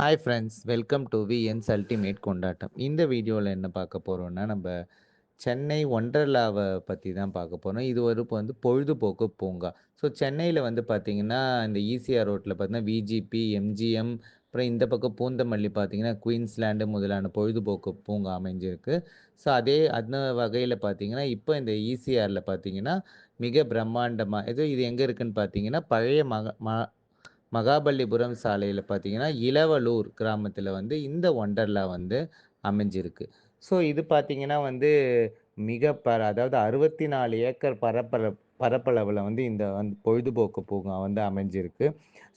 Hi friends, welcome to VNS ultimate கொண்டாட்டம். இந்த வீடியோவில் என்ன பார்க்க போகிறோம்னா, நம்ம சென்னை ஒண்டர்லாவ பத்தி தான் பார்க்க போறோம். இது ஒரு இப்போ வந்து பொழுதுபோக்கு பூங்கா. ஸோ சென்னையில வந்து பார்த்தீங்கன்னா, இந்த ஈசிஆர் ரோட்ல பார்த்தீங்கன்னா, விஜிபி, எம்ஜிஎம், அப்புறம் இந்த பக்கம் பூந்தமல்லி பார்த்தீங்கன்னா, குயின்ஸ்லேண்டு முதலான பொழுதுபோக்கு பூங்கா அமைஞ்சிருக்கு. ஸோ அந்த வகையில பார்த்தீங்கன்னா, இப்போ இந்த ஈசிஆர்ல பார்த்தீங்கன்னா, மிக பிரம்மாண்டமா இது எங்க இருக்குன்னு பார்த்தீங்கன்னா, பழைய மகாபலிபுரம் சாலையில பார்த்தீங்கன்னா, இளவலூர் கிராமத்தில வந்து இந்த ஒண்டர்லா வந்து அமைஞ்சிருக்கு. ஸோ இது பார்த்தீங்கன்னா வந்து அதாவது 64 ஏக்கர் பரப்பளவுல வந்து இந்த பொழுதுபோக்கு பூங்கா வந்து அமைஞ்சிருக்கு.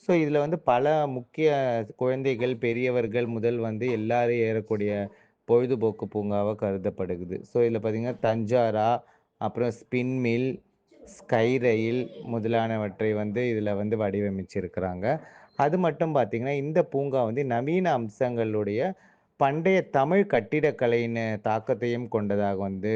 ஸோ இதில வந்து பல முக்கிய குழந்தைகள், பெரியவர்கள் முதல் வந்து எல்லாரும் ஏறக்கூடிய பொழுதுபோக்கு பூங்காவா கருதப்படுகுது. ஸோ இதில பார்த்தீங்கன்னா, தஞ்சாரா, அப்புறம் ஸ்பின் மில், ஸ்கை ரயில் முதலானவற்றை வந்து இதில வந்து வடிவமைச்சிருக்கிறாங்க. அது மட்டும் பார்த்தீங்கன்னா, இந்த பூங்கா வந்து நவீன அம்சங்களுடைய பண்டைய தமிழ் கட்டிடக்கலையின் தாக்கத்தையும் கொண்டதாக வந்து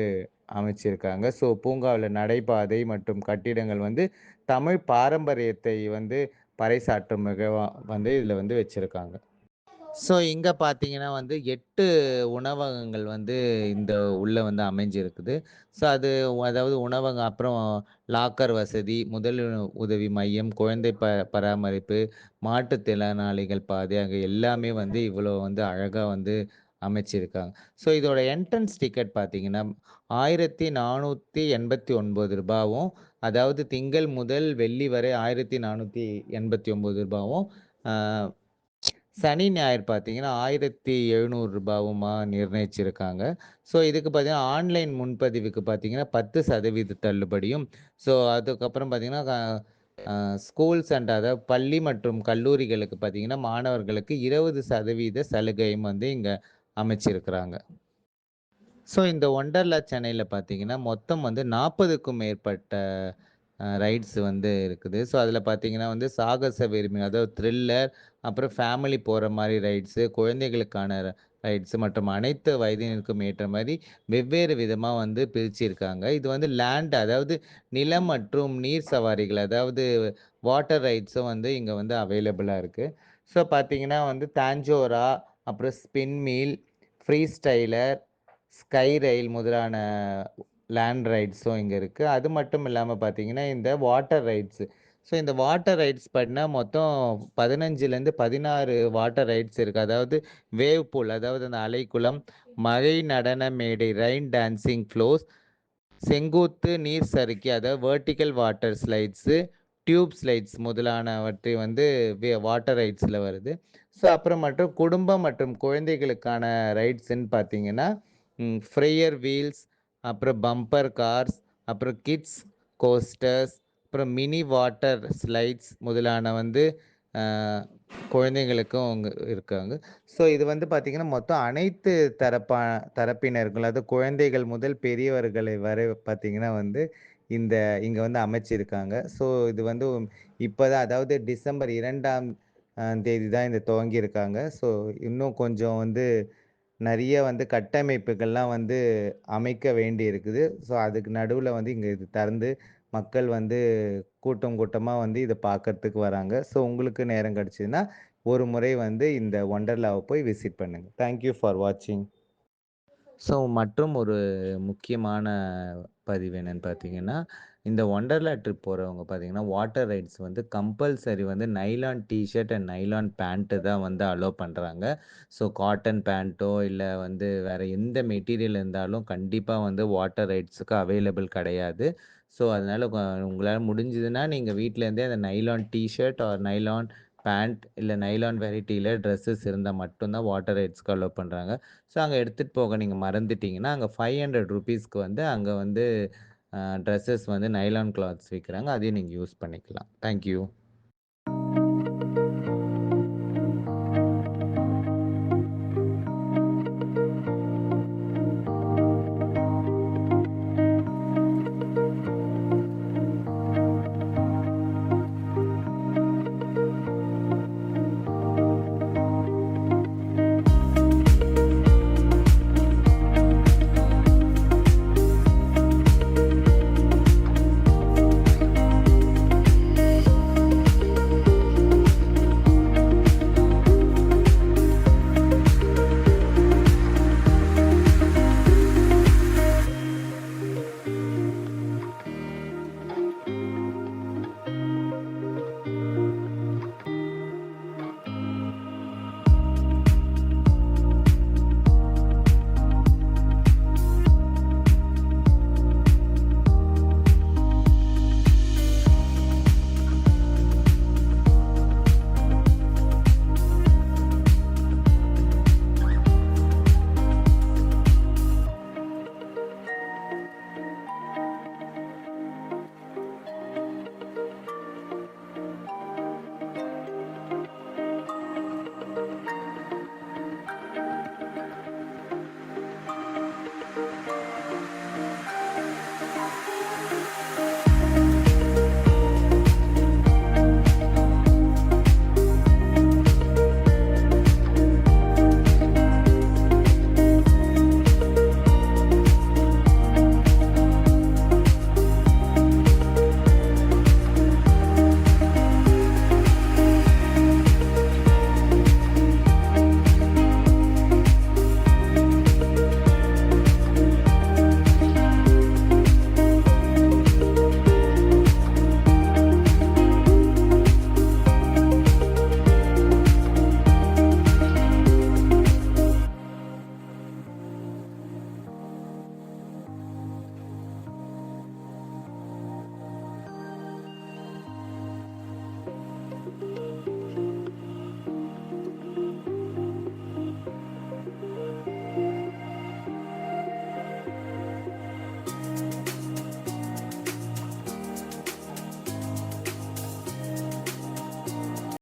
அமைச்சிருக்காங்க. ஸோ பூங்காவுல நடைபாதை மற்றும் கட்டிடங்கள் வந்து தமிழ் பாரம்பரியத்தை வந்து பறைசாற்றும் மிகவா வந்து இதில வந்து வச்சிருக்காங்க. ஸோ இங்க பார்த்தீங்கன்னா வந்து 8 உணவகங்கள் வந்து இந்த உள்ள வந்து அமைஞ்சிருக்குது. ஸோ அதாவது உணவகம், அப்புறம் லாக்கர் வசதி, உதவி மையம், குழந்தை பராமரிப்பு, மாற்றுத்திறனாளிகள் பாதை ஆகிய எல்லாமே வந்து இவ்வளோ வந்து அழகா வந்து அமைச்சிருக்காங்க. ஸோ இதோட என்ட்ரன்ஸ் டிக்கெட் பார்த்தீங்கன்னா, ரூ. 1489, அதாவது திங்கள் முதல் வெள்ளி வரை ரூ. 1489, ஆ சனி, ஞாயிறு பார்த்தீங்கன்னா, ரூ. 1700 நிர்ணயிச்சிருக்காங்க. ஸோ இதுக்கு பார்த்தீங்கன்னா, ஆன்லைன் முன்பதிவுக்கு பார்த்தீங்கன்னா, 10% தள்ளுபடியும், ஸோ அதுக்கப்புறம் பார்த்தீங்கன்னா, அ ஸ்கூல்ஸ் அதாவது பள்ளி மற்றும் கல்லூரிகளுக்கு பார்த்தீங்கன்னா, மாணவர்களுக்கு 20% சலுகையும் வந்து இங்க அமைச்சிருக்கிறாங்க. ஸோ இந்த ஒண்டர்லா சென்னையில பார்த்தீங்கன்னா, மொத்தம் வந்து 40க்கும் மேற்பட்ட ரைட்ஸ் வந்து இருக்குது. ஸோ அதில பார்த்தீங்கன்னா வந்து சாகச விரும்பி, அதாவது த்ரில்லர், அப்புறம் ஃபேமிலி போற மாரி ரைட்ஸு, குழந்தைகளுக்கான ரைட்ஸு மற்றும் அனைத்து வயதினருக்கும் ஏற்ற மாரி வெவ்வேறு விதமா வந்து பிரிச்சிருக்காங்க. இது வந்து அதாவது நிலம் மற்றும் நீர் சவாரிகள், அதாவது வாட்டர் ரைட்ஸும் வந்து இங்க வந்து அவைலபிளா இருக்கு. ஸோ பார்த்தீங்கன்னா வந்து தாஞ்சோரா, அப்புறம் spin mill, free styler, sky rail முதலான லேண்ட் ரைட்ஸும் இங்க இருக்கு. அது மட்டும் இல்லாம பார்த்தீங்கன்னா, இந்த வாட்டர் ரைட்ஸ். ஸோ இந்த வாட்டர் ரைட்ஸ் பார்த்தீங்கன்னா, மொத்தம் 15லேருந்து 16 வாட்டர் ரைட்ஸ் இருக்கு. அதாவது வேவ் பூல், அதாவது அந்த அலைக்குளம், மழை நடன மேடை, ரெயின் டான்சிங் ஃப்ளோஸ், செங்குத்து நீர் சறுக்கி, அதாவது vertical water slides, tube slides முதலானவற்றை வந்து வாட்டர் ரைட்ஸ்ல வருது. ஸோ அப்புறம் மற்றும் குடும்பம் மற்றும் குழந்தைகளுக்கான ரைட்ஸ்ன்னு பார்த்தீங்கன்னா, ஃப்ரேயர் வீல்ஸ், அப்புறம் பம்பர் கார்ஸ், அப்புறம் கிட்ஸ் கோஸ்டர்ஸ், அப்புறம் மினி வாட்டர் ஸ்லைட்ஸ் முதலான வந்து அ குழந்தைகளுக்கும் அங்க இருக்காங்க. ஸோ இது வந்து பார்த்தீங்கன்னா, மொத்தம் அனைத்து தரப்பினர்கள், அதாவது குழந்தைகள் முதல் பெரியவர்களை வரை பார்த்தீங்கன்னா வந்து, இந்த இங்க வந்து அமைச்சிருக்காங்க. ஸோ இது வந்து இப்பதான், அதாவது டிசம்பர் 2ஆம் தேதி தான் இத துவங்கியிருக்காங்க. ஸோ இன்னும் கொஞ்சம் வந்து நெறைய வந்து கட்டமைப்புகள்லாம் வந்து அமைக்க வேண்டி இருக்குது. ஸோ அதுக்கு நடுவுல வந்து இங்க இது திறந்து மக்கள் வந்து கூட்டம் கூட்டமா வந்து இத பார்க்கறதுக்கு வராங்க. ஸோ உங்களுக்கு நேரம் கிடைச்சதுன்னா, ஒரு முறை வந்து இந்த ஒண்டர்லாவ போய் விசிட் பண்ணுங்க. தேங்க் யூ ஃபார் வாட்சிங். ஸோ மற்றும் ஒரு முக்கியமான பதிவு என்னன்னு பார்த்தீங்கன்னா, இந்த ஒண்டர்லா ட்ரிப் போறவங்க பார்த்தீங்கன்னா, வாட்டர் ரைட்ஸ் வந்து கம்பல்சரி வந்து nylon T shirt and nylon pant தான் வந்து அலோவ் பண்றாங்க. ஸோ காட்டன் பேண்ட்டோ இல்ல வந்து வேற எந்த மெட்டீரியல் இருந்தாலும் கண்டிப்பா வந்து வாட்டர் ரைட்ஸுக்கு அவைலபிள் கிடையாது. ஸோ அதனால உங்களால முடிஞ்சதுன்னா நீங்க வீட்ல இருந்தே அந்த nylon T shirt or nylon pant இல்ல நைலான் வெரைட்டில ட்ரெஸ்ஸஸ் இருந்தா மட்டும் தான் வாட்டர் ரைட்ஸ்க்கு அலோவ் பண்றாங்க. ஸோ அங்க எடுத்துட்டு போக நீங்க மறந்துட்டீங்கன்னா, அங்க ₹500க்கு வந்து அங்க வந்து ட்ரெஸ்ஸஸ் வந்து நைலான் கிளாத்ஸ் விக்கிறாங்க. அதையும் நீங்க யூஸ் பண்ணிக்கலாம். Thank you.